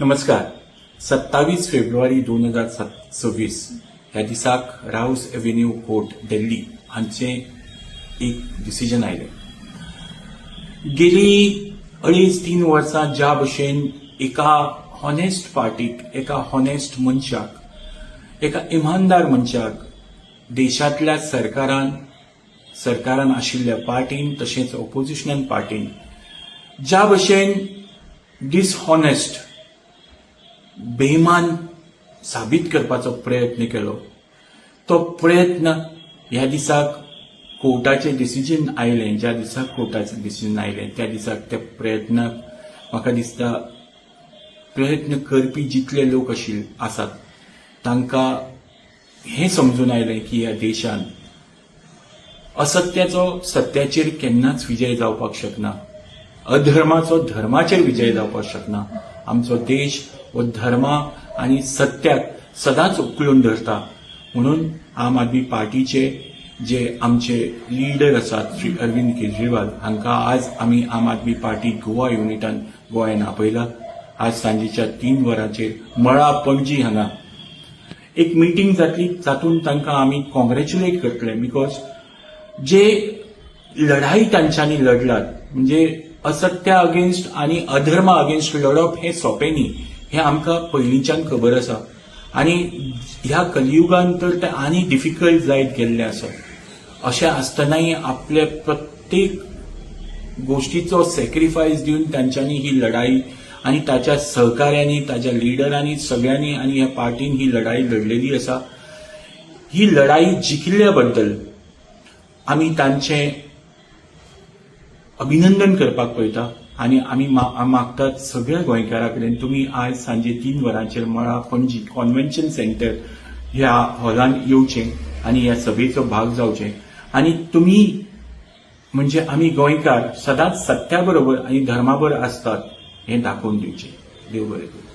नमस्कार. 27 फेब्रुवारी 2026 ह्या दिसाक राउस एव्हेन्यू कोर्ट दिल्ली हांचे एक डिसिजन आयलें. गेली 2.5-3 वर्सां ज्या भशेन एका हॉनेस्ट पार्टीक, एका हॉनेस्ट मनशाक, एका इमानदार मनशाक देशांतल्या सरकारान आशिल्ल्या पार्टीन तशेंच ऑपोजिशनल पार्टीन ज्या भशेन डिसहॉनेस्ट बेईमान साबीत करपाचो प्रयत्न केलो, तो प्रयत्न ह्या दिसाक कोर्टाचें डिसिजन आयलें. ज्या दिसाक कोर्टाचें डिसिजन आयलें त्या दिसाक त्या प्रयत्नाक म्हाका दिसता प्रयत्न करपी जितले लोक आसात तांकां हें समजून आयलें की ह्या देशान असत्याचो सत्याचेर केन्नाच विजय जावपाक शकना, अधर्माचो धर्माचेर विजय जावपाक शकना. आमचो देश हो धर्मा आनी सत्याक सदांच उखलून धरता. म्हणून आम आदमी पार्टीचे जे आमचे लिडर आसात श्री अरविंद केजरीवाल हांकां आज आमी आम आदमी पार्टी गोवा युनिटान गोंयांत आपयला. आज सांजेच्या 3 वरांचेर मळा पणजी हांगा एक मिटींग जातली, जातून तांकां आमी कॉंग्रॅच्युलेट करतले. बिकॉज जे लढाई तांच्यांनी लढलात म्हणजे असत्या अगेन्स्ट आणि अधर्मा अगेन्स्ट लढप हे सोंपें न्ही, हें आमकां पयलींच्यान खबर आसा. आनी ह्या कलियुगांत तर तें आनी डिफिकल्ट जायत गेल्लें आसा. अशें आसतनाय आपले प्रत्येक गोश्टीचो सॅक्रिफायस दिवन तांच्यांनी ही लढाई आनी ताच्या सहकार्यांनी, ताच्या लिडरांनी सगळ्यांनी आनी ह्या पार्टीन ही लढाई लढलेली आसा. ही लढाई जिखिल्ल्या बद्दल आमी तांचें अभिनंदन करपाक पळयता आनी आमी मागतात सगळ्या गोंयकारां कडेन तुमी आज सांजे 3 वरांचेर मळा पणजी कॉन्व्हेन्शन सेंटर ह्या हॉलांत येवचें आनी ह्या सभेचो भाग जावचें. आनी तुमी म्हणजे आमी गोंयकार सदांच सत्या बरोबर आनी धर्मा बरोबर आसतात हें दाखोवन दिवचें. देव बरें करूं.